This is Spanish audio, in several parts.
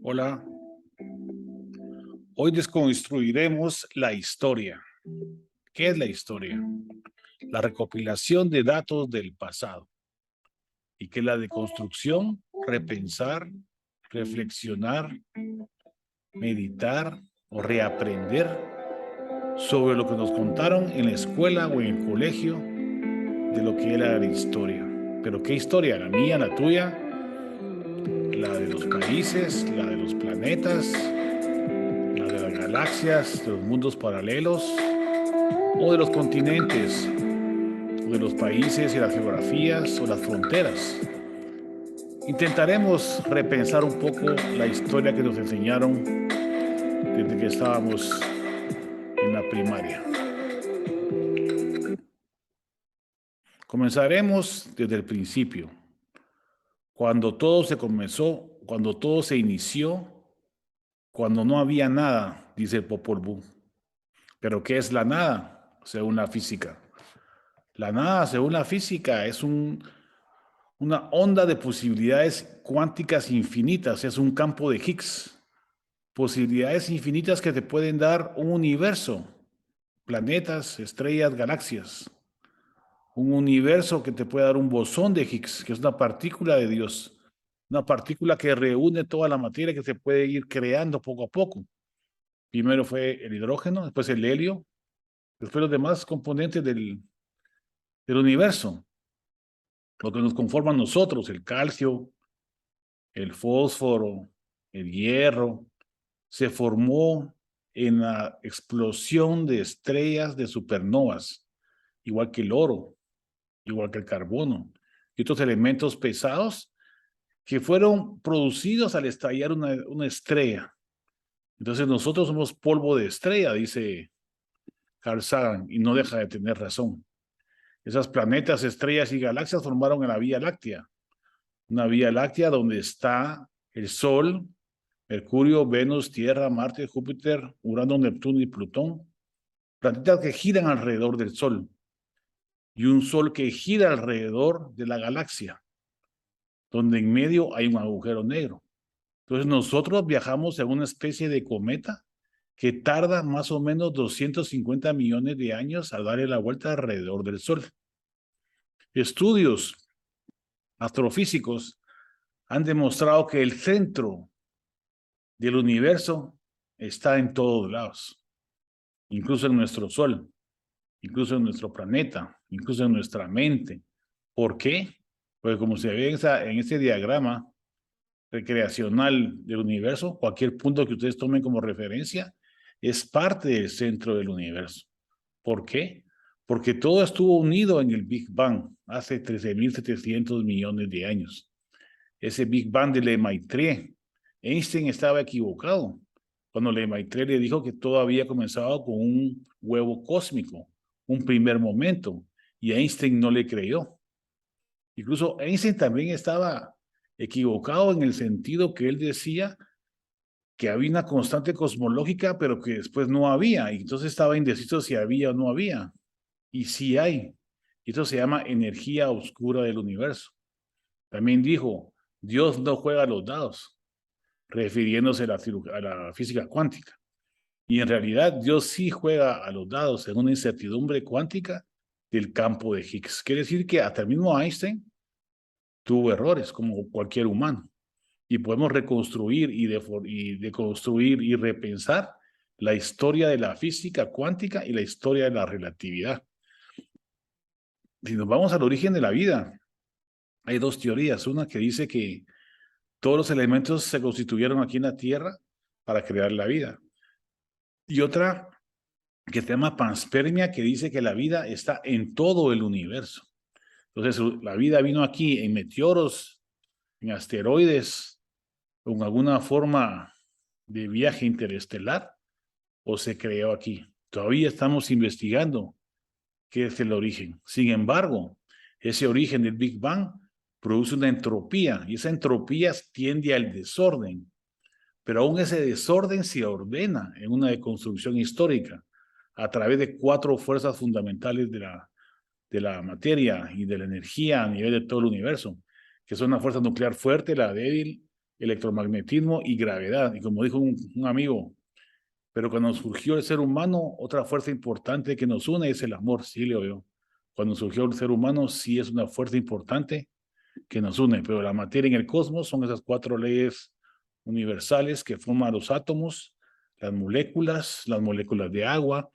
Hola, hoy desconstruiremos la historia. ¿Qué es la historia? La recopilación de datos del pasado. ¿Y qué es la deconstrucción? Repensar, reflexionar, meditar o reaprender sobre lo que nos contaron en la escuela o en el colegio de lo que era la historia. ¿Pero qué historia? ¿La mía, la tuya? ¿La de los países? ¿La de los planetas? ¿La de las galaxias? ¿De los mundos paralelos? ¿O de los continentes? ¿O de los países y las geografías o las fronteras? Intentaremos repensar un poco la historia que nos enseñaron desde que estábamos en la primaria. Comenzaremos desde el principio, cuando todo se comenzó, cuando todo se inició, cuando no había nada, dice el Popol Vuh. ¿Pero qué es la nada, según la física? La nada, según la física, es una onda de posibilidades cuánticas infinitas, es un campo de Higgs. Posibilidades infinitas que te pueden dar un universo, planetas, estrellas, galaxias. Un universo que te puede dar un bosón de Higgs, que es una partícula de Dios. Una partícula que reúne toda la materia que se puede ir creando poco a poco. Primero fue el hidrógeno, después el helio, después los demás componentes del universo. Lo que nos conforma a nosotros, el calcio, el fósforo, el hierro, se formó en la explosión de estrellas de supernovas, igual que el oro, igual que el carbono y otros elementos pesados que fueron producidos al estallar una estrella. Entonces nosotros somos polvo de estrella, dice Carl Sagan, y no deja de tener razón. Esas planetas, estrellas y galaxias formaron en la Vía Láctea, una Vía Láctea donde está el Sol, Mercurio, Venus, Tierra, Marte, Júpiter, Urano, Neptuno y Plutón, planetas que giran alrededor del Sol, y un Sol que gira alrededor de la galaxia, donde en medio hay un agujero negro. Entonces nosotros viajamos en una especie de cometa que tarda más o menos 250 millones de años a darle la vuelta alrededor del Sol. Estudios astrofísicos han demostrado que el centro del universo está en todos lados, incluso en nuestro Sol, incluso en nuestro planeta, incluso en nuestra mente. ¿Por qué? Porque como se ve en este diagrama recreacional del universo, cualquier punto que ustedes tomen como referencia es parte del centro del universo. ¿Por qué? Porque todo estuvo unido en el Big Bang hace 13.700 millones de años. Ese Big Bang de Le Maitreya. Einstein estaba equivocado cuando Le Maitreya le dijo que todo había comenzado con un huevo cósmico, un primer momento, y Einstein no le creyó. Incluso Einstein también estaba equivocado en el sentido que él decía que había una constante cosmológica, pero que después no había, y entonces estaba indeciso si había o no había, y sí hay. Y esto se llama energía oscura del universo. También dijo, Dios no juega a los dados, refiriéndose a la física cuántica. Y en realidad Dios sí juega a los dados en una incertidumbre cuántica del campo de Higgs. Quiere decir que hasta el mismo Einstein tuvo errores, como cualquier humano. Y podemos reconstruir y deconstruir y repensar la historia de la física cuántica y la historia de la relatividad. Si nos vamos al origen de la vida, hay dos teorías. Una que dice que todos los elementos se constituyeron aquí en la Tierra para crear la vida. Y otra que se llama panspermia, que dice que la vida está en todo el universo. Entonces, la vida vino aquí en meteoros, en asteroides, con alguna forma de viaje interestelar, o se creó aquí. Todavía estamos investigando qué es el origen. Sin embargo, ese origen del Big Bang produce una entropía, y esa entropía tiende al desorden. Pero aún ese desorden se ordena en una deconstrucción histórica a través de 4 fuerzas fundamentales de la materia y de la energía a nivel de todo el universo, que son la fuerza nuclear fuerte, la débil, electromagnetismo y gravedad. Y como dijo un amigo, pero cuando surgió el ser humano, otra fuerza importante que nos une es el amor, sí, le oigo. Cuando surgió el ser humano, sí es una fuerza importante que nos une, pero la materia en el cosmos son esas 4 leyes universales que forman los átomos, las moléculas de agua,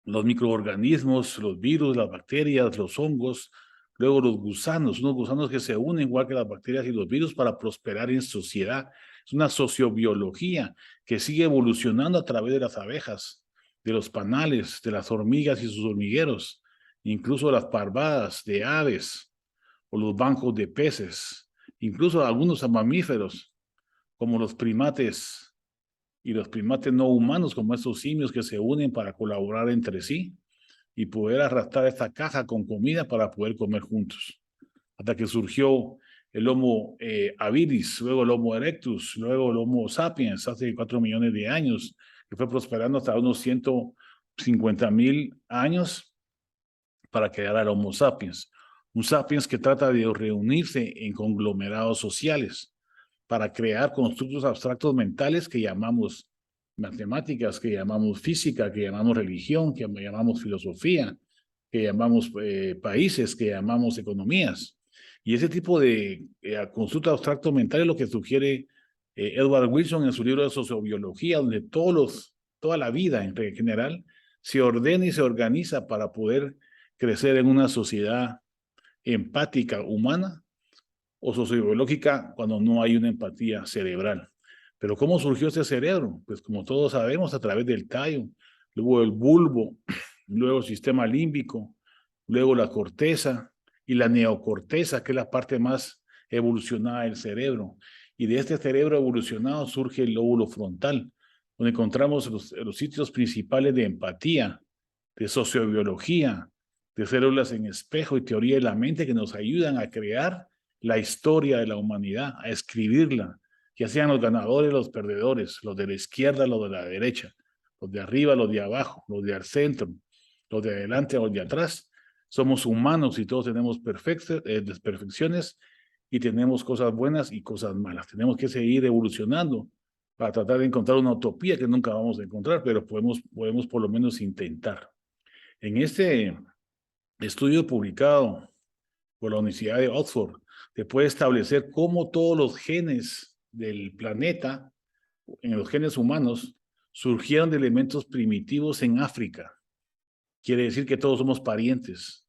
los microorganismos, los virus, las bacterias, los hongos, luego los gusanos, unos gusanos que se unen igual que las bacterias y los virus para prosperar en sociedad. Es una sociobiología que sigue evolucionando a través de las abejas, de los panales, de las hormigas y sus hormigueros, incluso las parvadas de aves o los bancos de peces, incluso algunos mamíferos como los primates y los primates no humanos como estos simios que se unen para colaborar entre sí y poder arrastrar esta caja con comida para poder comer juntos. Hasta que surgió el Homo habilis, luego el Homo erectus, luego el Homo sapiens, hace 4 millones de años, que fue prosperando hasta unos 150,000 años para crear al Homo sapiens. Un sapiens que trata de reunirse en conglomerados sociales para crear constructos abstractos mentales que llamamos matemáticas, que llamamos física, que llamamos religión, que llamamos filosofía, que llamamos países, que llamamos economías. Y ese tipo de constructo abstracto mental es lo que sugiere Edward Wilson en su libro de sociobiología, donde toda la vida en general se ordena y se organiza para poder crecer en una sociedad empática, humana, o sociobiológica cuando no hay una empatía cerebral. Pero ¿cómo surgió este cerebro? Pues como todos sabemos, a través del tallo, luego el bulbo, luego el sistema límbico, luego la corteza y la neocorteza, que es la parte más evolucionada del cerebro. Y de este cerebro evolucionado surge el lóbulo frontal, donde encontramos los sitios principales de empatía, de sociobiología, de células en espejo y teoría de la mente que nos ayudan a crear la historia de la humanidad, a escribirla, ya sean los ganadores, los perdedores, los de la izquierda, los de la derecha, los de arriba, los de abajo, los de al centro, los de adelante, los de atrás. Somos humanos y todos tenemos desperfecciones y tenemos cosas buenas y cosas malas. Tenemos que seguir evolucionando para tratar de encontrar una utopía que nunca vamos a encontrar, pero podemos por lo menos intentar. En este estudio publicado por la Universidad de Oxford, se puede establecer cómo todos los genes del planeta, en los genes humanos, surgieron de elementos primitivos en África. Quiere decir que todos somos parientes.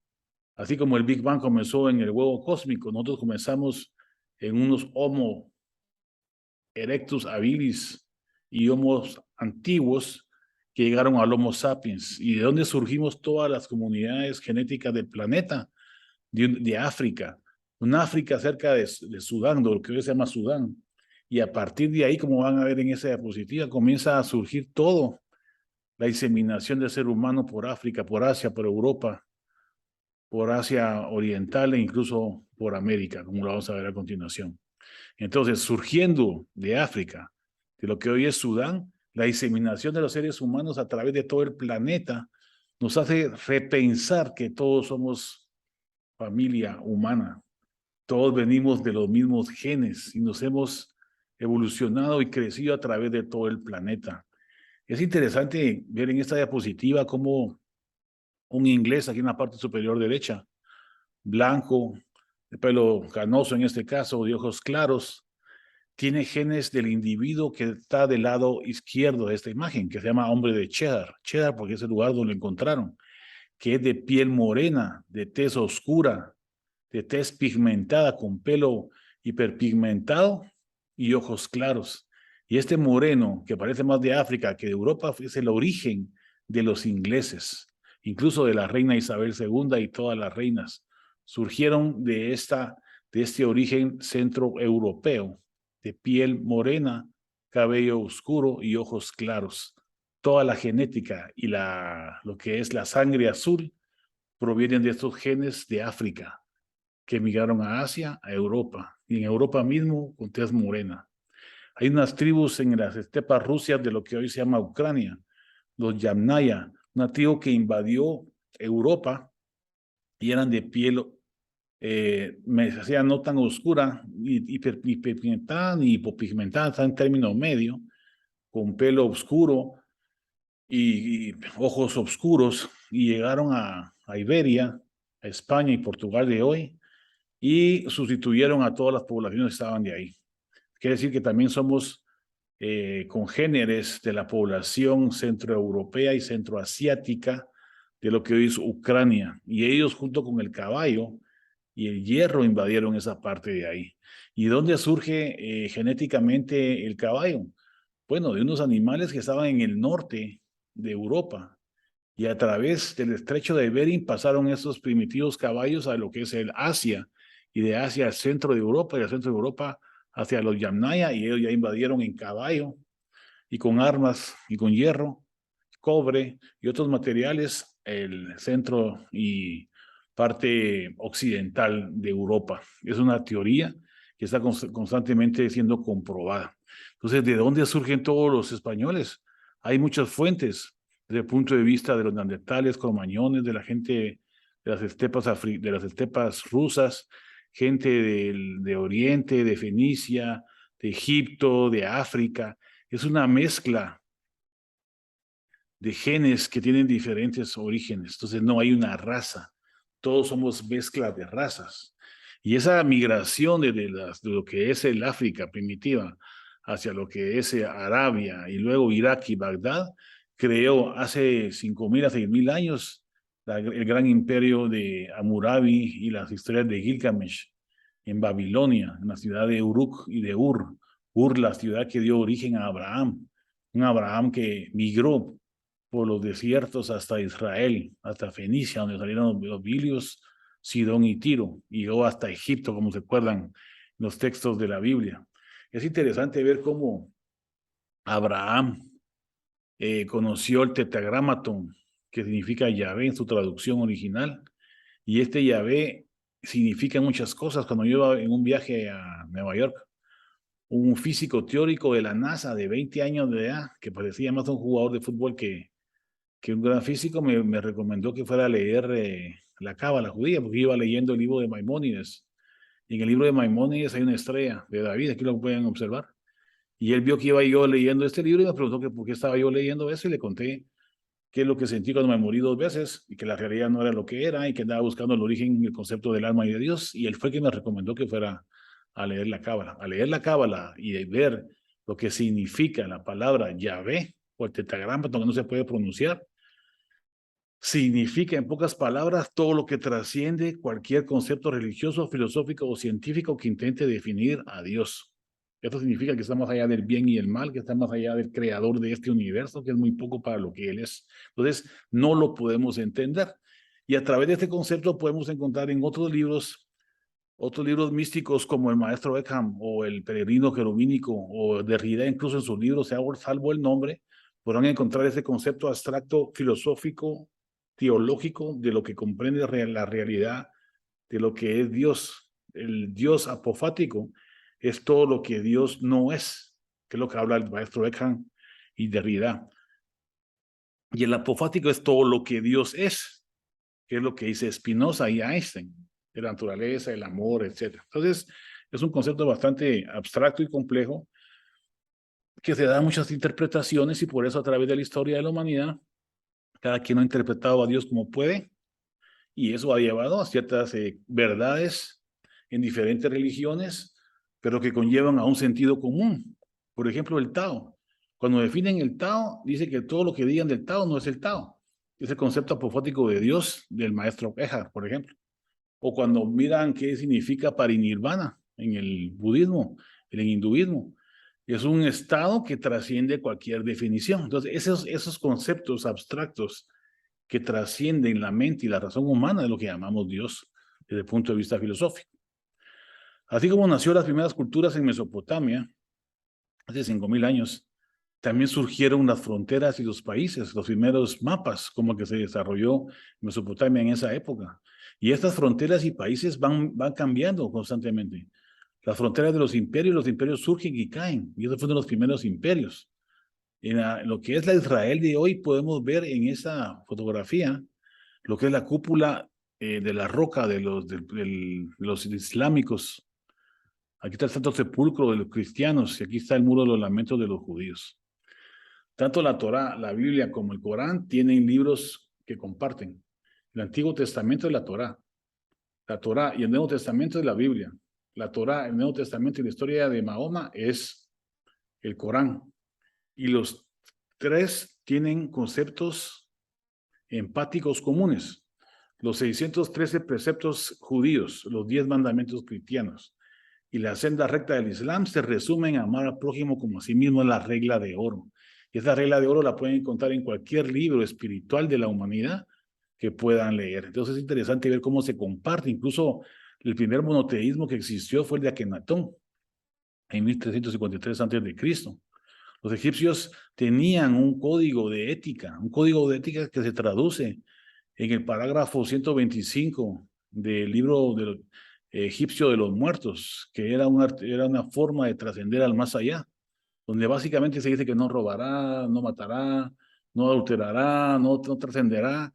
Así como el Big Bang comenzó en el huevo cósmico, nosotros comenzamos en unos Homo erectus habilis y Homos antiguos que llegaron al Homo sapiens. ¿Y de dónde surgimos todas las comunidades genéticas del planeta? De África, un África cerca de Sudán, de lo que hoy se llama Sudán. Y a partir de ahí, como van a ver en esa diapositiva, comienza a surgir todo, la diseminación del ser humano por África, por Asia, por Europa, por Asia Oriental e incluso por América, como lo vamos a ver a continuación. Entonces, surgiendo de África, de lo que hoy es Sudán, la diseminación de los seres humanos a través de todo el planeta nos hace repensar que todos somos familia humana. Todos venimos de los mismos genes y nos hemos evolucionado y crecido a través de todo el planeta. Es interesante ver en esta diapositiva cómo un inglés aquí en la parte superior derecha, blanco, de pelo canoso en este caso, de ojos claros, tiene genes del individuo que está del lado izquierdo de esta imagen, que se llama hombre de Cheddar. Cheddar porque es el lugar donde lo encontraron, que es de piel morena, de tez oscura, de tez pigmentada con pelo hiperpigmentado y ojos claros. Y este moreno, que parece más de África que de Europa, es el origen de los ingleses, incluso de la reina Isabel II y todas las reinas. Surgieron de este origen centroeuropeo, de piel morena, cabello oscuro y ojos claros. Toda la genética y lo que es la sangre azul provienen de estos genes de África, que emigraron a Asia, a Europa, y en Europa mismo con tez morena. Hay unas tribus en las estepas rusias de lo que hoy se llama Ucrania, los Yamnaya, una tribu que invadió Europa y eran de piel me hacía no tan oscura, hiperpigmentada ni hipopigmentada, está en término medio, con pelo oscuro y ojos oscuros, y llegaron a Iberia, a España y Portugal de hoy, y sustituyeron a todas las poblaciones que estaban de ahí. Quiere decir que también somos congéneres de la población centroeuropea y centroasiática de lo que hoy es Ucrania, y ellos junto con el caballo y el hierro invadieron esa parte de ahí. ¿Y dónde surge genéticamente el caballo? Bueno, de unos animales que estaban en el norte de Europa, y a través del estrecho de Bering pasaron esos primitivos caballos a lo que es el Asia, y de Asia al centro de Europa, y al centro de Europa hacia los Yamnaya, y ellos ya invadieron en caballo y con armas y con hierro, cobre y otros materiales el centro y parte occidental de Europa. Es una teoría que está constantemente siendo comprobada. Entonces, ¿de dónde surgen todos los españoles? Hay muchas fuentes desde el punto de vista de los neandertales, cromañones, de la gente de las estepas rusas, gente de Oriente, de Fenicia, de Egipto, de África. Es una mezcla de genes que tienen diferentes orígenes. Entonces no hay una raza. Todos somos mezcla de razas. Y esa migración de lo que es el África primitiva hacia lo que es Arabia y luego Irak y Bagdad, creó hace 5.000 a 6.000 años el gran imperio de Hammurabi y las historias de Gilgamesh en Babilonia, en la ciudad de Uruk y de Ur. Ur, la ciudad que dio origen a Abraham, un Abraham que migró por los desiertos hasta Israel, hasta Fenicia, donde salieron los bilios, Sidón y Tiro, y llegó hasta Egipto, como se acuerdan los textos de la Biblia. Es interesante ver cómo Abraham conoció el tetragramatón, que significa Yahvé en su traducción original, y este Yahvé significa muchas cosas. Cuando yo iba en un viaje a Nueva York, un físico teórico de la NASA de 20 años de edad, que parecía más un jugador de fútbol que un gran físico, me recomendó que fuera a leer la Cábala judía, porque iba leyendo el libro de Maimónides. Y en el libro de Maimónides hay una estrella de David, aquí lo pueden observar. Y él vio que iba yo leyendo este libro y me preguntó que por qué estaba yo leyendo eso, y le conté qué es lo que sentí cuando me morí 2 veces, y que la realidad no era lo que era, y que andaba buscando el origen y el concepto del alma y de Dios. Y él fue quien me recomendó que fuera a leer la Cábala. A leer la Cábala y ver lo que significa la palabra Yahvé, o el tetragrama, que no se puede pronunciar, significa, en pocas palabras, todo lo que trasciende cualquier concepto religioso, filosófico o científico que intente definir a Dios. Esto significa que está más allá del bien y el mal, que está más allá del creador de este universo, que es muy poco para lo que Él es. Entonces, no lo podemos entender. Y a través de este concepto podemos encontrar en otros libros místicos como el Maestro Eckhart o el Peregrino Jeromínico o Derrida, incluso en sus libros, salvo el nombre, podrán encontrar ese concepto abstracto, filosófico, teológico, de lo que comprende la realidad de lo que es Dios. El Dios apofático es todo lo que Dios no es, que es lo que habla el Maestro Eckhart y Derrida. Y el apofático es todo lo que Dios es, que es lo que dice Spinoza y Einstein, de la naturaleza, el amor, etc. Entonces, es un concepto bastante abstracto y complejo, que se da muchas interpretaciones, y por eso a través de la historia de la humanidad, cada quien ha interpretado a Dios como puede, y eso ha llevado a ciertas verdades en diferentes religiones, pero que conllevan a un sentido común. Por ejemplo, el Tao. Cuando definen el Tao, dice que todo lo que digan del Tao no es el Tao. Es el concepto apofático de Dios del maestro Eckhart, por ejemplo. O cuando miran qué significa parinirvana en el budismo, en el hinduismo. Es un estado que trasciende cualquier definición. Entonces, esos conceptos abstractos que trascienden la mente y la razón humana es lo que llamamos Dios desde el punto de vista filosófico. Así como nació las primeras culturas en Mesopotamia, hace 5.000 años, también surgieron las fronteras y los países, los primeros mapas, como que se desarrolló Mesopotamia en esa época. Y estas fronteras y países van cambiando constantemente. Las fronteras de los imperios surgen y caen, y esos fueron los primeros imperios. En lo que es la Israel de hoy, podemos ver en esa fotografía lo que es la cúpula de la roca de los islámicos. Aquí está el Santo Sepulcro de los cristianos y aquí está el muro de los lamentos de los judíos. Tanto la Torá, la Biblia como el Corán tienen libros que comparten. El Antiguo Testamento es la Torá y el Nuevo Testamento es la Biblia. La Torá, el Nuevo Testamento y la historia de Mahoma es el Corán. Y los tres tienen conceptos empáticos comunes. Los 613 preceptos judíos, los 10 mandamientos cristianos y la senda recta del Islam se resumen en amar al prójimo como a sí mismo, la regla de oro. Y esa regla de oro la pueden encontrar en cualquier libro espiritual de la humanidad que puedan leer. Entonces es interesante ver cómo se comparte. Incluso el primer monoteísmo que existió fue el de Akenatón en 1353 a.C. Los egipcios tenían un código de ética que se traduce en el parágrafo 125 del libro egipcio de los muertos, que era una forma de trascender al más allá, donde básicamente se dice que no robará, no matará, no adulterará, no trascenderá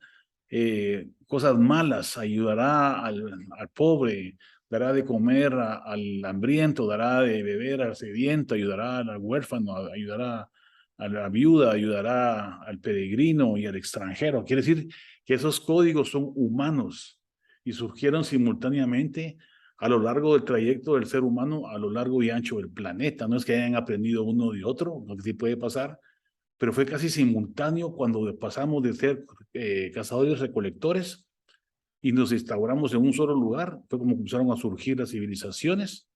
cosas malas, ayudará al pobre, dará de comer al hambriento, dará de beber al sediento, ayudará al huérfano, ayudará a la viuda, ayudará al peregrino y al extranjero. Quiere decir que esos códigos son humanos y surgieron simultáneamente a lo largo del trayecto del ser humano, a lo largo y ancho del planeta. No es que hayan aprendido uno de otro, lo que sí puede pasar, pero fue casi simultáneo cuando pasamos de ser cazadores recolectores y nos instauramos en un solo lugar. Fue como comenzaron a surgir las civilizaciones,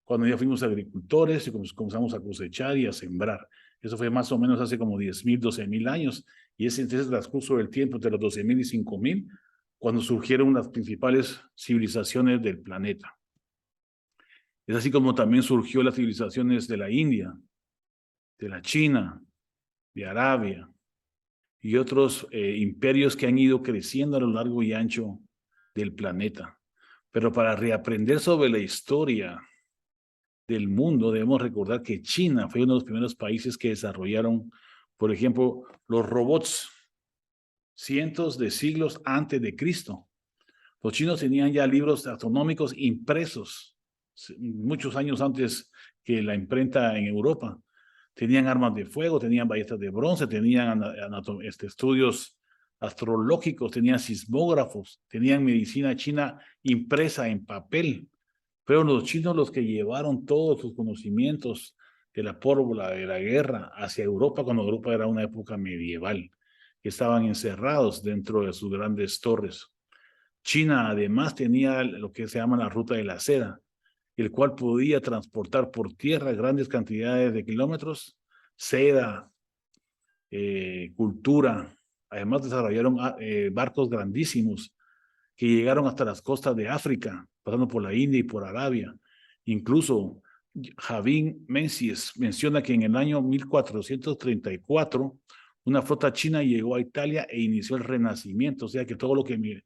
cuando ya fuimos agricultores y comenzamos a cosechar y a sembrar. Eso fue más o menos hace como 10.000, 12.000 años, y ese es el transcurso del tiempo entre los 12.000 y 5.000, cuando surgieron las principales civilizaciones del planeta. Es así como también surgió las civilizaciones de la India, de la China, de Arabia y otros imperios que han ido creciendo a lo largo y ancho del planeta. Pero para reaprender sobre la historia del mundo, debemos recordar que China fue uno de los primeros países que desarrollaron, por ejemplo, los robots cientos de siglos antes de Cristo. Los chinos tenían ya libros astronómicos impresos muchos años antes que la imprenta en Europa. Tenían armas de fuego, tenían ballestas de bronce, tenían estudios astrológicos, tenían sismógrafos, tenían medicina china impresa en papel. Fueron los chinos los que llevaron todos sus conocimientos de la pólvora, de la guerra, hacia Europa, cuando Europa era una época medieval, que estaban encerrados dentro de sus grandes torres. China además tenía lo que se llama la ruta de la seda, el cual podía transportar por tierra grandes cantidades de kilómetros, seda, cultura. Además desarrollaron barcos grandísimos que llegaron hasta las costas de África, pasando por la India y por Arabia. Incluso Javín Menzies menciona que en el año 1434 una flota china llegó a Italia e inició el Renacimiento. O sea que todo lo que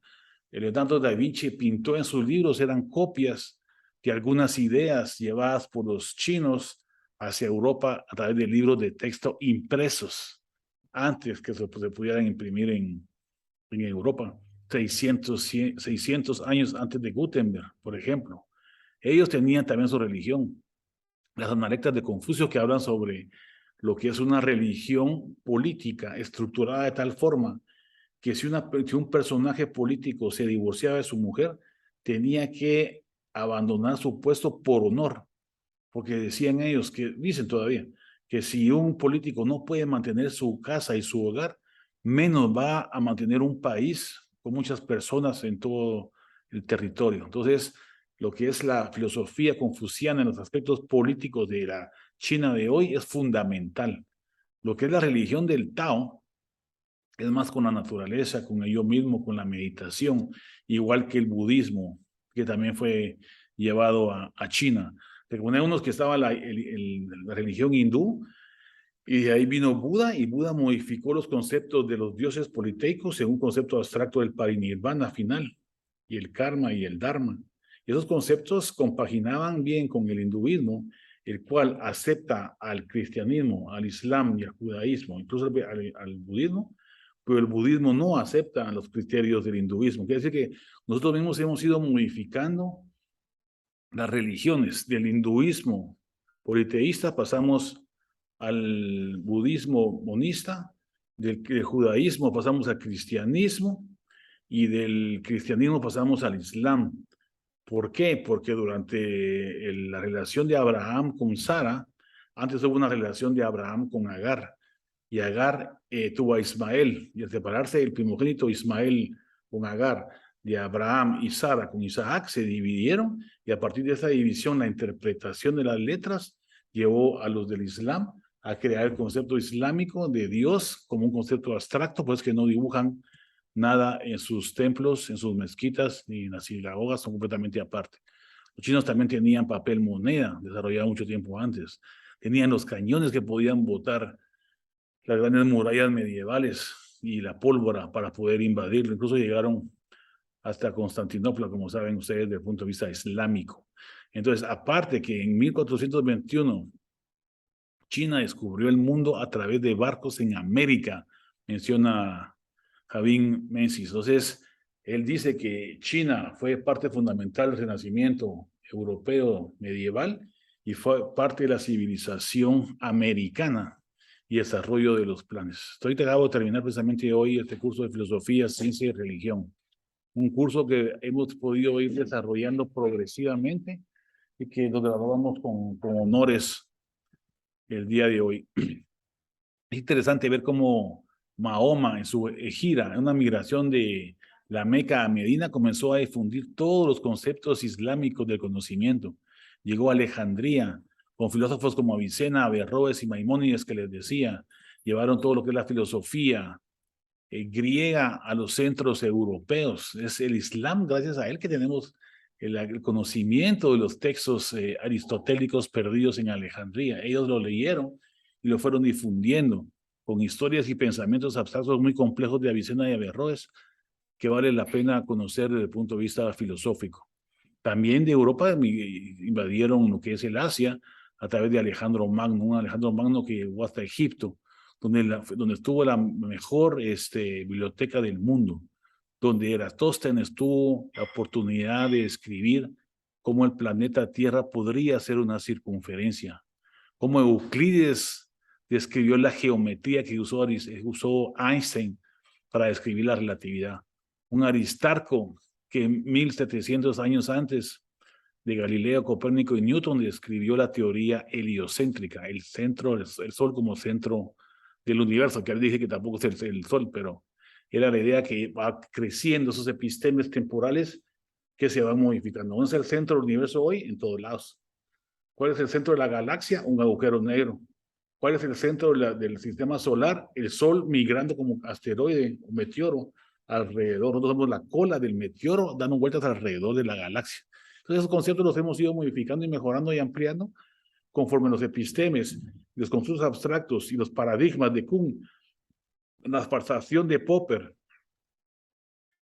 Leonardo da Vinci pintó en sus libros eran copias de algunas ideas llevadas por los chinos hacia Europa a través de libros de texto impresos antes que se pudieran imprimir en Europa. 600 años antes de Gutenberg, por ejemplo. Ellos tenían también su religión. Las analectas de Confucio que hablan sobre lo que es una religión política estructurada de tal forma que si un personaje político se divorciaba de su mujer, tenía que abandonar su puesto por honor, porque decían ellos, dicen todavía, que si un político no puede mantener su casa y su hogar, menos va a mantener un país con muchas personas en todo el territorio. Entonces, lo que es la filosofía confuciana en los aspectos políticos de la China de hoy es fundamental. Lo que es la religión del Tao es más con la naturaleza, con ello mismo, con la meditación, igual que el budismo, que también fue llevado a China. Recordemos que estaba la religión hindú, y de ahí vino Buda, y Buda modificó los conceptos de los dioses politeicos en un concepto abstracto del parinirvana final, y el karma y el dharma. Y esos conceptos compaginaban bien con el hinduismo, el cual acepta al cristianismo, al islam y al judaísmo, incluso al budismo, pero el budismo no acepta los criterios del hinduismo. Quiere decir que nosotros mismos hemos ido modificando las religiones. Del hinduismo politeísta pasamos al budismo monista, del judaísmo pasamos al cristianismo y del cristianismo pasamos al islam. ¿Por qué? Porque durante la relación de Abraham con Sara, antes hubo una relación de Abraham con Agar, y Agar tuvo a Ismael, y al separarse el primogénito Ismael con Agar, de Abraham y Sara con Isaac, se dividieron, y a partir de esa división, la interpretación de las letras llevó a los del Islam a crear el concepto islámico de Dios como un concepto abstracto, pues que no dibujan nada en sus templos, en sus mezquitas, ni en las sinagogas, son completamente aparte. Los chinos también tenían papel moneda, desarrollado mucho tiempo antes. Tenían los cañones que podían botar las grandes murallas medievales y la pólvora para poder invadirlo. Incluso llegaron hasta Constantinopla, como saben ustedes, desde el punto de vista islámico. Entonces, aparte que en 1421 China descubrió el mundo a través de barcos en América, menciona Javín Menzies. Entonces, él dice que China fue parte fundamental del renacimiento europeo medieval y fue parte de la civilización americana y desarrollo de los planes. Estoy acabo de terminar precisamente hoy este curso de filosofía, ciencia y religión. Un curso que hemos podido ir desarrollando progresivamente y que lo graduamos con honores el día de hoy. Es interesante ver cómo Mahoma en su gira, en una migración de la Meca a Medina, comenzó a difundir todos los conceptos islámicos del conocimiento. Llegó a Alejandría con filósofos como Avicena, Averroes y Maimónides, que les decía, llevaron todo lo que es la filosofía griega a los centros europeos. Es el Islam, gracias a él, que tenemos el conocimiento de los textos aristotélicos perdidos en Alejandría. Ellos lo leyeron y lo fueron difundiendo con historias y pensamientos abstractos muy complejos de Avicena y Averroes que vale la pena conocer desde el punto de vista filosófico. También de Europa invadieron lo que es el Asia a través de Alejandro Magno, un Alejandro Magno que llegó hasta Egipto, donde estuvo la mejor biblioteca del mundo, donde Eratóstenes tuvo la oportunidad de escribir cómo el planeta Tierra podría ser una circunferencia, cómo Euclides describió la geometría que usó Einstein para describir la relatividad. Un Aristarco que 1700 años antes de Galileo, Copérnico y Newton describió la teoría heliocéntrica, el Sol como centro del universo, que él dice que tampoco es el Sol, pero era la idea que va creciendo esos epistemes temporales que se van modificando. ¿Dónde es el centro del universo hoy? En todos lados. ¿Cuál es el centro de la galaxia? Un agujero negro. ¿Cuál es el centro del sistema solar? El Sol migrando como asteroide o meteoro alrededor. Nosotros somos la cola del meteoro dando vueltas alrededor de la galaxia. Entonces esos conceptos los hemos ido modificando y mejorando y ampliando conforme los epistemes, los conceptos abstractos y los paradigmas de Kuhn, la abstracción de Popper,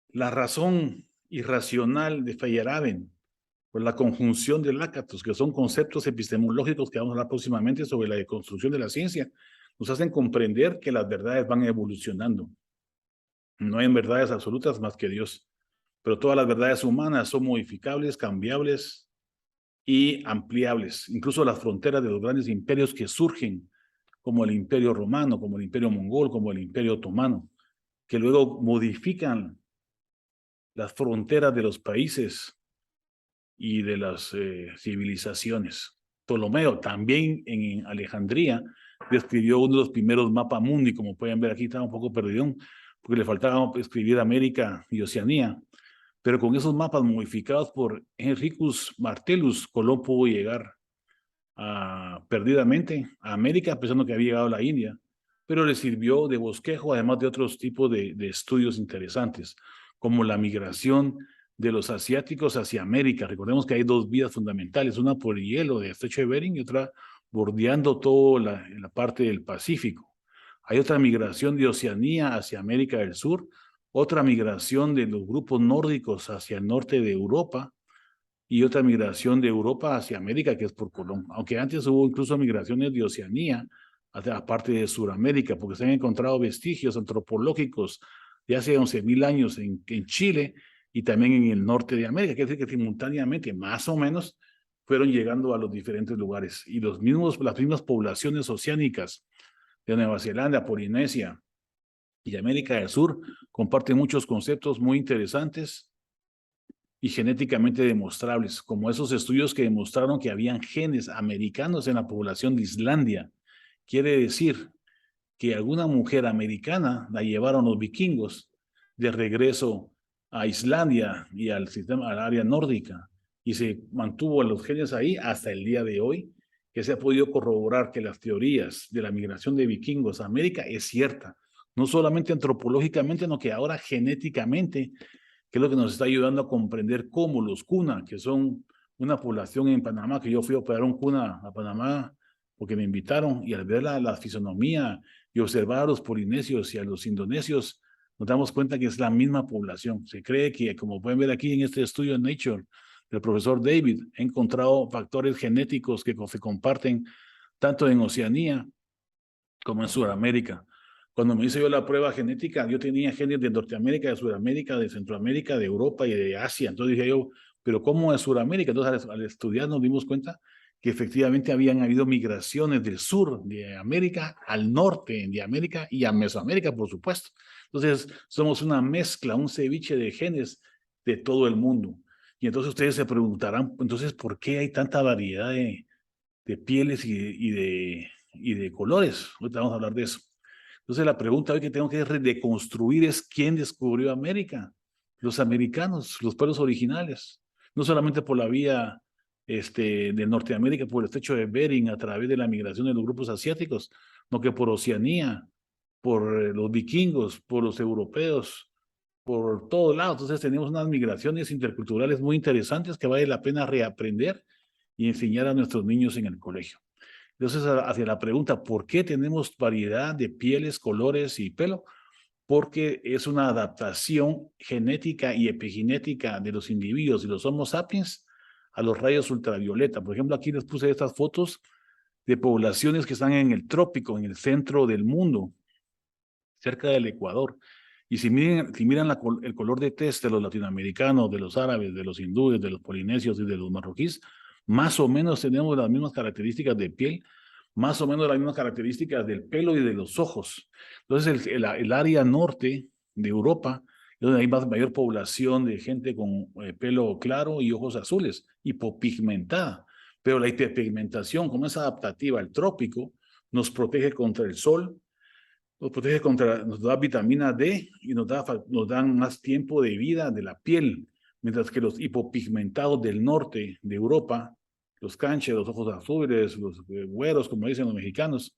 la razón irracional de Feyerabend, pues la conjunción de Lakatos, que son conceptos epistemológicos que vamos a hablar próximamente sobre la deconstrucción de la ciencia, nos hacen comprender que las verdades van evolucionando. No hay verdades absolutas más que Dios, pero todas las verdades humanas son modificables, cambiables y ampliables. Incluso las fronteras de los grandes imperios que surgen, como el imperio romano, como el imperio mongol, como el imperio otomano, que luego modifican las fronteras de los países y de las civilizaciones. Ptolomeo también en Alejandría describió uno de los primeros mapas mundi, como pueden ver aquí estaba un poco perdido, porque le faltaba escribir América y Oceanía, pero con esos mapas modificados por Henricus Martellus, Colón pudo llegar perdidamente a América, pensando que había llegado a la India, pero le sirvió de bosquejo, además de otros tipos de estudios interesantes, como la migración de los asiáticos hacia América. Recordemos que hay dos vías fundamentales, una por el hielo de estrecho de Bering y otra bordeando toda la parte del Pacífico. Hay otra migración de Oceanía hacia América del Sur, otra migración de los grupos nórdicos hacia el norte de Europa y otra migración de Europa hacia América, que es por Colón. Aunque antes hubo incluso migraciones de Oceanía aparte de Sudamérica, porque se han encontrado vestigios antropológicos de hace 11.000 años en Chile y también en el norte de América. Quiere decir que simultáneamente, más o menos, fueron llegando a los diferentes lugares. Y las mismas poblaciones oceánicas de Nueva Zelanda, Polinesia y América del Sur comparten muchos conceptos muy interesantes y genéticamente demostrables, como esos estudios que demostraron que habían genes americanos en la población de Islandia. Quiere decir que alguna mujer americana la llevaron los vikingos de regreso a Islandia y al área nórdica, y se mantuvo los genes ahí hasta el día de hoy, que se ha podido corroborar que las teorías de la migración de vikingos a América es cierta, no solamente antropológicamente, sino que ahora genéticamente, que es lo que nos está ayudando a comprender cómo los Kuna, que son una población en Panamá, que yo fui a operar un Kuna a Panamá porque me invitaron, y al ver la fisonomía y observar a los polinesios y a los indonesios, nos damos cuenta que es la misma población. Se cree que, como pueden ver aquí en este estudio en Nature del profesor David, ha encontrado factores genéticos que se comparten tanto en Oceanía como en Sudamérica. Cuando me hice yo la prueba genética, yo tenía genes de Norteamérica, de Sudamérica, de Centroamérica, de Europa y de Asia. Entonces dije yo, ¿pero cómo es Sudamérica? Entonces al estudiar nos dimos cuenta que efectivamente habían habido migraciones del sur de América al norte de América y a Mesoamérica, por supuesto. Entonces somos una mezcla, un ceviche de genes de todo el mundo. Y entonces ustedes se preguntarán, entonces, ¿por qué hay tanta variedad de pieles y de colores? Ahorita vamos a hablar de eso. Entonces la pregunta hoy que tengo que reconstruir es ¿quién descubrió América? Los americanos, los pueblos originales. No solamente por la vía de Norteamérica, por el estrecho de Bering, a través de la migración de los grupos asiáticos, no que por Oceanía, por los vikingos, por los europeos, por todos lados. Entonces tenemos unas migraciones interculturales muy interesantes que vale la pena reaprender y enseñar a nuestros niños en el colegio. Entonces, hacia la pregunta, ¿por qué tenemos variedad de pieles, colores y pelo? Porque es una adaptación genética y epigenética de los individuos y los Homo sapiens a los rayos ultravioleta. Por ejemplo, aquí les puse estas fotos de poblaciones que están en el trópico, en el centro del mundo, cerca del Ecuador. Y si miran el color de tez de los latinoamericanos, de los árabes, de los hindúes, de los polinesios y de los marroquíes, más o menos tenemos las mismas características de piel, más o menos las mismas características del pelo y de los ojos. Entonces, el área norte de Europa es donde hay mayor población de gente con pelo claro y ojos azules, hipopigmentada. Pero la hiperpigmentación, como es adaptativa al trópico, nos protege contra el sol, nos protege nos da vitamina D y nos dan más tiempo de vida de la piel, mientras que los hipopigmentados del norte de Europa, los canches, los ojos azules, los güeros, como dicen los mexicanos,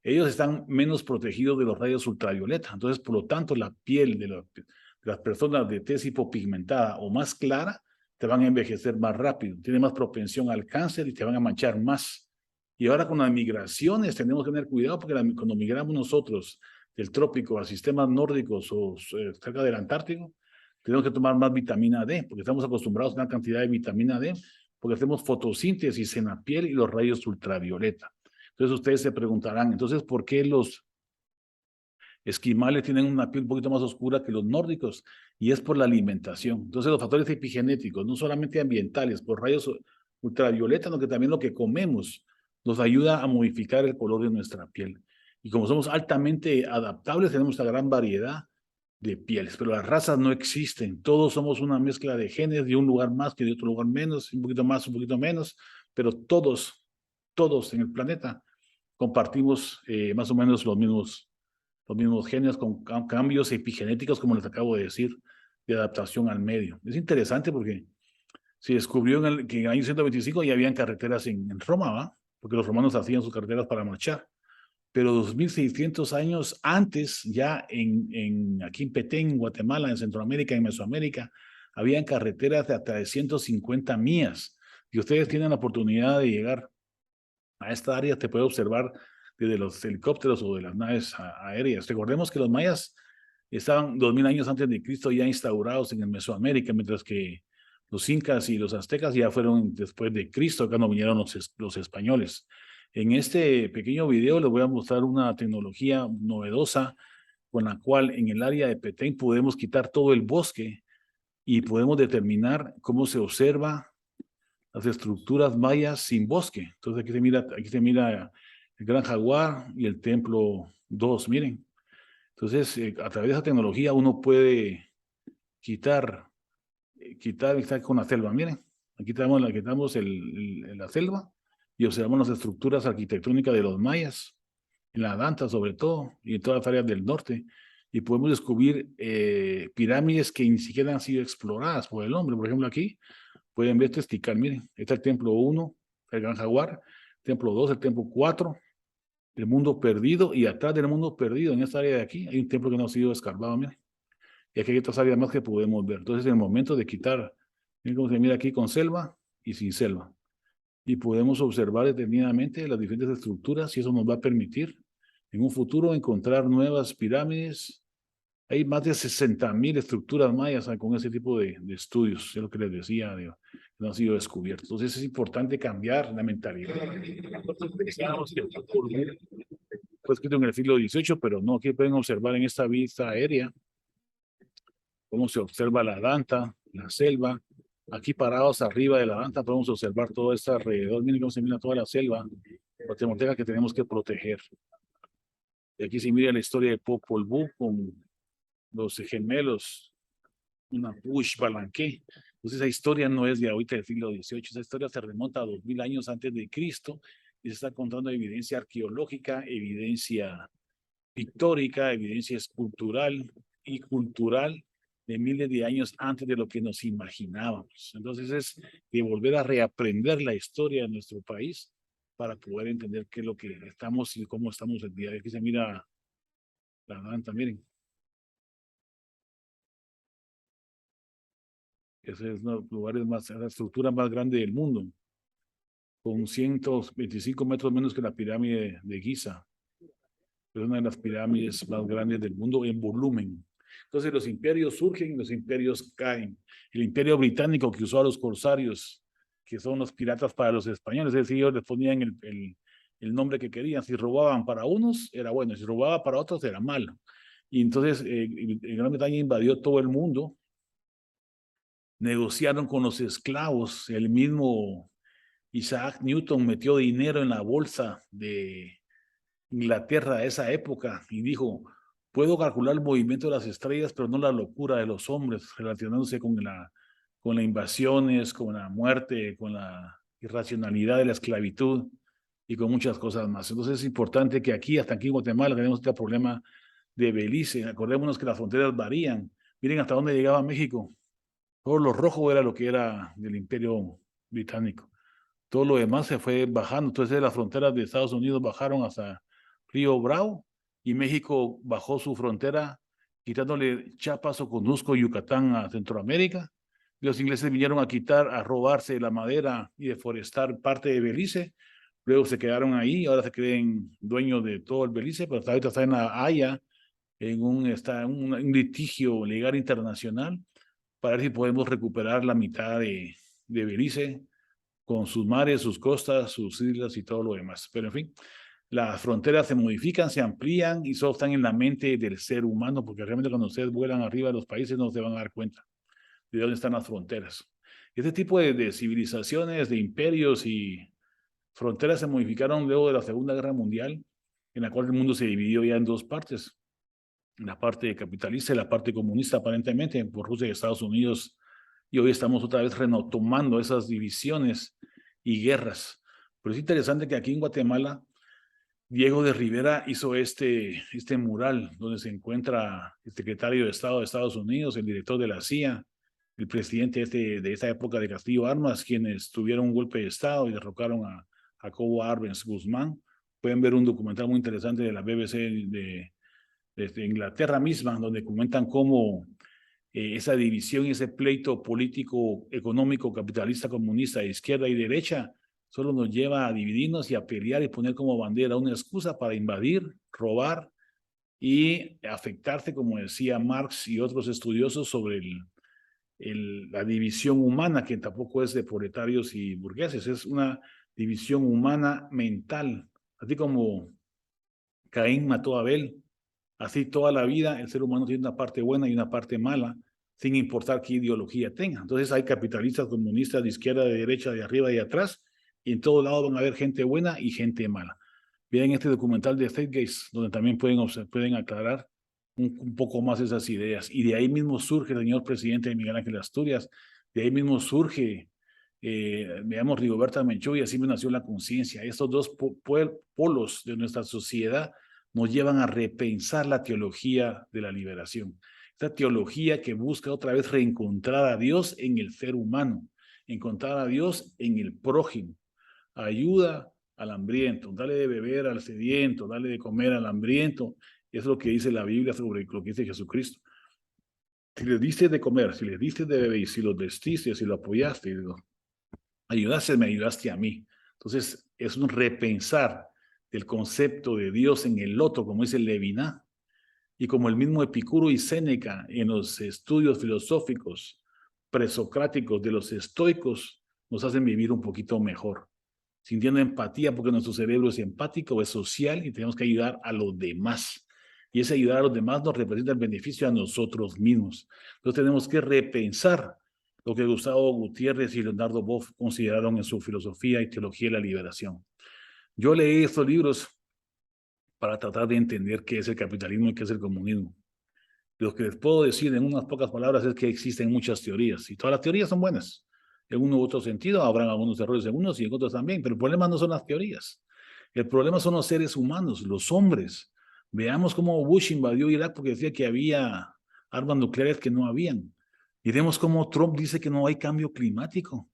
ellos están menos protegidos de los rayos ultravioleta. Entonces, por lo tanto, la piel de las personas de tez hipopigmentada o más clara te van a envejecer más rápido, tienen más propensión al cáncer y te van a manchar más. Y ahora con las migraciones tenemos que tener cuidado porque cuando migramos nosotros del trópico a sistemas nórdicos o cerca del Antártico, tenemos que tomar más vitamina D porque estamos acostumbrados a una cantidad de vitamina D porque hacemos fotosíntesis en la piel y los rayos ultravioleta. Entonces ustedes se preguntarán, entonces, ¿por qué los esquimales tienen una piel un poquito más oscura que los nórdicos? Y es por la alimentación. Entonces los factores epigenéticos, no solamente ambientales, por rayos ultravioleta, sino que también lo que comemos nos ayuda a modificar el color de nuestra piel. Y como somos altamente adaptables, tenemos una gran variedad de pieles, pero las razas no existen. Todos somos una mezcla de genes, de un lugar más que de otro lugar menos, un poquito más, un poquito menos, pero todos en el planeta compartimos más o menos los mismos genes con cambios epigenéticos, como les acabo de decir, de adaptación al medio. Es interesante porque se descubrió que en el año 125 ya habían carreteras en Roma, ¿va? Porque los romanos hacían sus carreteras para marchar. Pero 2600 años antes, ya aquí en Petén, Guatemala, en Centroamérica, en Mesoamérica, habían carreteras de hasta de 150 millas. Y ustedes tienen la oportunidad de llegar a esta área, te puede observar desde los helicópteros o de las naves aéreas. Recordemos que los mayas estaban 2000 años antes de Cristo ya instaurados en el Mesoamérica, mientras que los incas y los aztecas ya fueron después de Cristo, cuando vinieron los españoles. En este pequeño video les voy a mostrar una tecnología novedosa con la cual en el área de Petén podemos quitar todo el bosque y podemos determinar cómo se observa las estructuras mayas sin bosque. Entonces aquí se mira el Gran Jaguar y el Templo 2, miren. Entonces, a través de esa tecnología uno puede quitar está con la selva, miren. Aquí quitamos la selva y observamos las estructuras arquitectónicas de los mayas, en la Danta sobre todo, y en todas las áreas del norte. Y podemos descubrir pirámides que ni siquiera han sido exploradas por el hombre. Por ejemplo, aquí pueden ver Testical, miren, está el templo 1, el Gran Jaguar, templo 2, el templo 4, el mundo perdido, y atrás del mundo perdido, en esta área de aquí, hay un templo que no ha sido escarbado, miren. Y aquí hay otras áreas más que podemos ver. Entonces, en el momento de quitar, miren cómo se mira aquí con selva y sin selva. Y podemos observar detenidamente las diferentes estructuras y eso nos va a permitir en un futuro encontrar nuevas pirámides. Hay más de 60.000 estructuras mayas con ese tipo de estudios, es lo que les decía, que no han sido descubiertos. Entonces es importante cambiar la mentalidad. Fue escrito en el siglo XVIII, pero no, aquí pueden observar en esta vista aérea cómo se observa la Danta, la selva. Aquí parados arriba de la Danta podemos observar todo esto alrededor. Miren cómo se mira toda la selva guatemalteca que tenemos que proteger. Y aquí se mira la historia de Popol Vuh con los gemelos, una Push Balanqué. Entonces esa historia no es de ahorita del siglo XVIII, esa historia se remonta a 2000 años antes de Cristo y se está contando evidencia arqueológica, evidencia pictórica, evidencia escultural y cultural de miles de años antes de lo que nos imaginábamos. Entonces es de volver a reaprender la historia de nuestro país para poder entender qué es lo que estamos y cómo estamos el día de hoy. Aquí se mira la Danta, miren. Ese es uno de los lugares más, la estructura más grande del mundo, con 125 metros menos que la pirámide de Giza. Es una de las pirámides más grandes del mundo en volumen. Entonces los imperios surgen y los imperios caen. El imperio británico que usó a los corsarios, que son los piratas para los españoles, es decir, ellos les ponían el nombre que querían. Si robaban para unos, era bueno, si robaba para otros, era malo. Y entonces Gran Bretaña invadió todo el mundo, negociaron con los esclavos, el mismo Isaac Newton metió dinero en la bolsa de Inglaterra de esa época y dijo, puedo calcular el movimiento de las estrellas, pero no la locura de los hombres, relacionándose con las invasiones, con la muerte, con la irracionalidad de la esclavitud y con muchas cosas más. Entonces es importante que hasta aquí en Guatemala tenemos este problema de Belice. Acordémonos que las fronteras varían. Miren hasta dónde llegaba México. Todo lo rojo era lo que era del Imperio Británico. Todo lo demás se fue bajando. Entonces las fronteras de Estados Unidos bajaron hasta Río Bravo y México bajó su frontera quitándole Chiapas, Oconusco, Yucatán a Centroamérica. Los ingleses vinieron a robarse la madera y deforestar parte de Belice. Luego se quedaron ahí, ahora se creen dueños de todo el Belice, pero hasta ahorita está en la Haya, está en un litigio legal internacional para ver si podemos recuperar la mitad de Belice con sus mares, sus costas, sus islas y todo lo demás. Pero en fin, las fronteras se modifican, se amplían y solo están en la mente del ser humano, porque realmente cuando ustedes vuelan arriba de los países no se van a dar cuenta de dónde están las fronteras. Este tipo de civilizaciones, de imperios y fronteras se modificaron luego de la Segunda Guerra Mundial, en la cual el mundo se dividió ya en dos partes, la parte capitalista y la parte comunista aparentemente, por Rusia y Estados Unidos, y hoy estamos otra vez retomando esas divisiones y guerras. Pero es interesante que aquí en Guatemala, Diego de Rivera hizo este mural donde se encuentra el secretario de Estado de Estados Unidos, el director de la CIA, el presidente de esta época de Castillo Armas, quienes tuvieron un golpe de Estado y derrocaron a Jacobo Arbenz Guzmán. Pueden ver un documental muy interesante de la BBC de Inglaterra misma, donde comentan cómo esa división y ese pleito político, económico, capitalista, comunista, de izquierda y derecha, solo nos lleva a dividirnos y a pelear y poner como bandera una excusa para invadir, robar y afectarse, como decía Marx y otros estudiosos, sobre la división humana, que tampoco es de proletarios y burgueses, es una división humana mental. Así como Caín mató a Abel, así toda la vida el ser humano tiene una parte buena y una parte mala, sin importar qué ideología tenga. Entonces hay capitalistas, comunistas, de izquierda, de derecha, de arriba y de atrás, y en todos lados van a haber gente buena y gente mala. Vean este documental de State Gates, donde también pueden aclarar un poco más esas ideas. Y de ahí mismo surge el señor presidente Miguel Ángel Asturias, de ahí mismo surge, veamos, Rigoberta Menchú, y así me nació la conciencia. Estos dos polos de nuestra sociedad nos llevan a repensar la teología de la liberación. Esta teología que busca otra vez reencontrar a Dios en el ser humano, encontrar a Dios en el prójimo. Ayuda al hambriento, dale de beber al sediento, dale de comer al hambriento. Es lo que dice la Biblia sobre lo que dice Jesucristo. Si les diste de comer, si les diste de beber, si los vestiste, si lo apoyaste, ayudaste, me ayudaste a mí. Entonces, es un repensar del concepto de Dios en el otro, como dice Levinas, y como el mismo Epicuro y Séneca en los estudios filosóficos presocráticos de los estoicos nos hacen vivir un poquito mejor, sintiendo empatía, porque nuestro cerebro es empático, es social y tenemos que ayudar a los demás. Y ese ayudar a los demás nos representa el beneficio a nosotros mismos. Entonces tenemos que repensar lo que Gustavo Gutiérrez y Leonardo Boff consideraron en su filosofía y teología de la liberación. Yo leí estos libros para tratar de entender qué es el capitalismo y qué es el comunismo. Lo que les puedo decir en unas pocas palabras es que existen muchas teorías y todas las teorías son buenas. En uno u otro sentido habrán algunos errores en unos y en otros también, pero el problema no son las teorías. El problema son los seres humanos, los hombres. Veamos cómo Bush invadió Irak porque decía que había armas nucleares que no habían. Miremos cómo Trump dice que no hay cambio climático.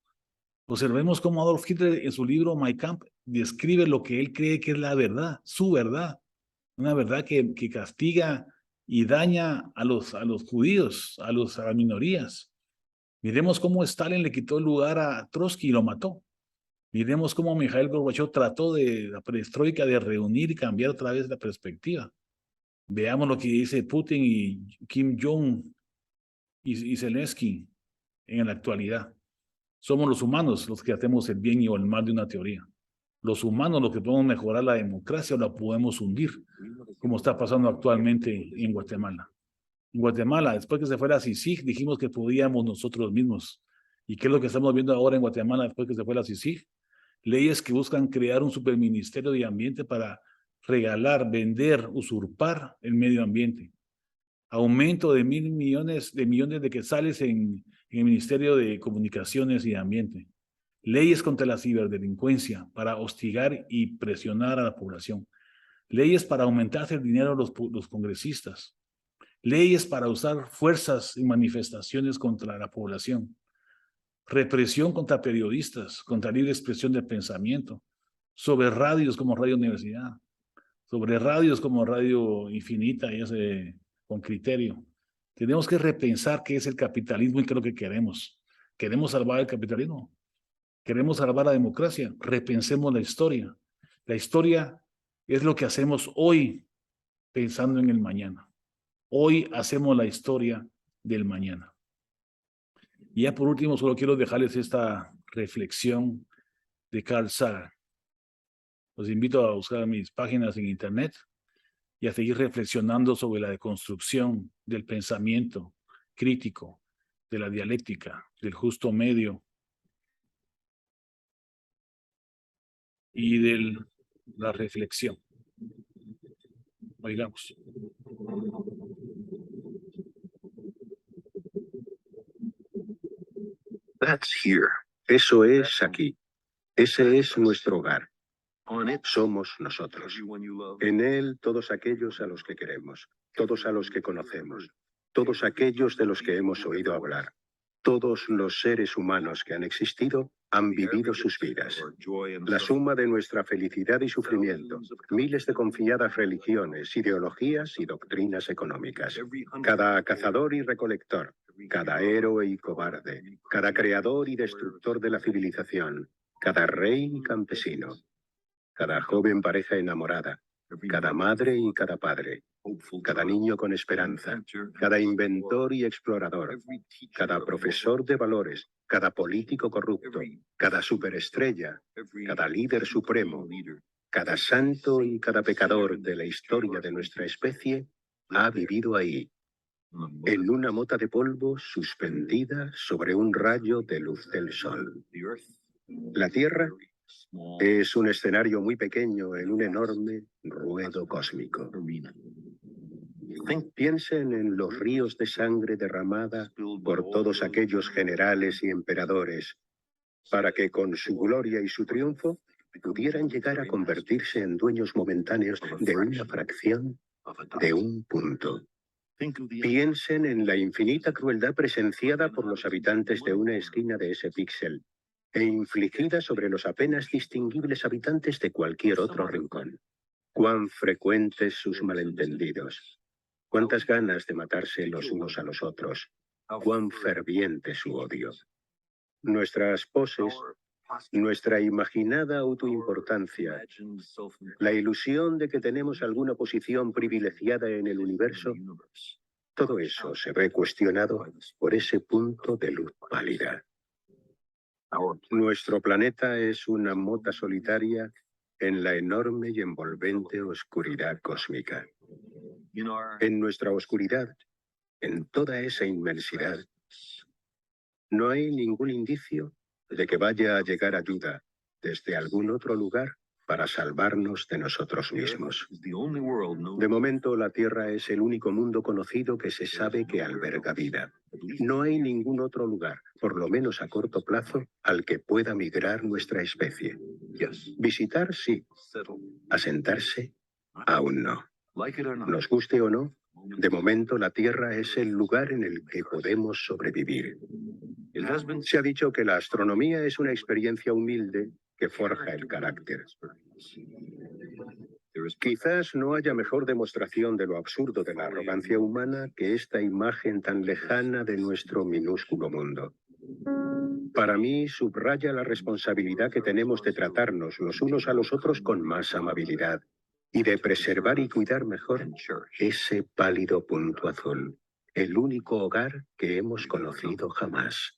Observemos cómo Adolf Hitler en su libro Mein Kampf describe lo que él cree que es la verdad, su verdad. Una verdad que castiga y daña a los judíos, a las minorías. Miremos cómo Stalin le quitó el lugar a Trotsky y lo mató. Miremos cómo Mikhail Gorbachev trató de la perestroika de reunir y cambiar otra vez la perspectiva. Veamos lo que dice Putin y Kim Jong y Zelensky en la actualidad. Somos los humanos los que hacemos el bien y el mal de una teoría. Los humanos los que podemos mejorar la democracia o la podemos hundir, como está pasando actualmente en Guatemala. En Guatemala, después que se fue la CICIG, dijimos que podíamos nosotros mismos. ¿Y qué es lo que estamos viendo ahora en Guatemala después que se fue la CICIG? Leyes que buscan crear un superministerio de ambiente para regalar, vender, usurpar el medio ambiente. Aumento de millones de quetzales en el Ministerio de Comunicaciones y Ambiente. Leyes contra la ciberdelincuencia para hostigar y presionar a la población. Leyes para aumentarse el dinero a los congresistas. Leyes para usar fuerzas y manifestaciones contra la población. Represión contra periodistas, contra libre expresión del pensamiento. Sobre radios como Radio Universidad. Sobre radios como Radio Infinita y ese con criterio. Tenemos que repensar qué es el capitalismo y qué es lo que queremos. ¿Queremos salvar el capitalismo? ¿Queremos salvar la democracia? Repensemos la historia. La historia es lo que hacemos hoy pensando en el mañana. Hoy hacemos la historia del mañana. Y ya por último, solo quiero dejarles esta reflexión de Carl Sagan. Los invito a buscar mis páginas en internet y a seguir reflexionando sobre la deconstrucción del pensamiento crítico, de la dialéctica, del justo medio y de la reflexión. Oigamos. That's here. Eso es aquí. Ese es nuestro hogar. Somos nosotros. En él todos aquellos a los que queremos, todos a los que conocemos, todos aquellos de los que hemos oído hablar. Todos los seres humanos que han existido han vivido sus vidas. La suma de nuestra felicidad y sufrimiento, miles de confiadas religiones, ideologías y doctrinas económicas. Cada cazador y recolector, cada héroe y cobarde, cada creador y destructor de la civilización, cada rey y campesino, cada joven pareja enamorada, cada madre y cada padre, cada niño con esperanza, cada inventor y explorador, cada profesor de valores, cada político corrupto, cada superestrella, cada líder supremo, cada santo y cada pecador de la historia de nuestra especie ha vivido ahí, en una mota de polvo suspendida sobre un rayo de luz del sol. La Tierra es un escenario muy pequeño en un enorme ruedo cósmico. Piensen en los ríos de sangre derramada por todos aquellos generales y emperadores, para que con su gloria y su triunfo pudieran llegar a convertirse en dueños momentáneos de una fracción de un punto. Piensen en la infinita crueldad presenciada por los habitantes de una esquina de ese píxel e infligida sobre los apenas distinguibles habitantes de cualquier otro rincón. Cuán frecuentes sus malentendidos, cuántas ganas de matarse los unos a los otros, cuán ferviente su odio. Nuestras poses, nuestra imaginada autoimportancia, la ilusión de que tenemos alguna posición privilegiada en el universo, todo eso se ve cuestionado por ese punto de luz pálida. Nuestro planeta es una mota solitaria en la enorme y envolvente oscuridad cósmica. En nuestra oscuridad, en toda esa inmensidad, no hay ningún indicio de que vaya a llegar ayuda desde algún otro lugar para salvarnos de nosotros mismos. De momento, la Tierra es el único mundo conocido que se sabe que alberga vida. No hay ningún otro lugar, por lo menos a corto plazo, al que pueda migrar nuestra especie. Visitar, sí. Asentarse, aún no. Nos guste o no, de momento la Tierra es el lugar en el que podemos sobrevivir. Se ha dicho que la astronomía es una experiencia humilde que forja el carácter. Quizás no haya mejor demostración de lo absurdo de la arrogancia humana que esta imagen tan lejana de nuestro minúsculo mundo. Para mí subraya la responsabilidad que tenemos de tratarnos los unos a los otros con más amabilidad y de preservar y cuidar mejor ese pálido punto azul, el único hogar que hemos conocido jamás.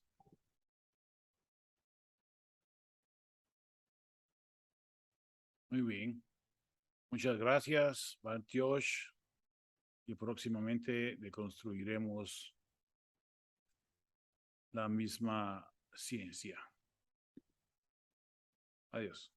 Muy bien. Muchas gracias, Bantiosh. Y próximamente deconstruiremos la misma ciencia. Adiós.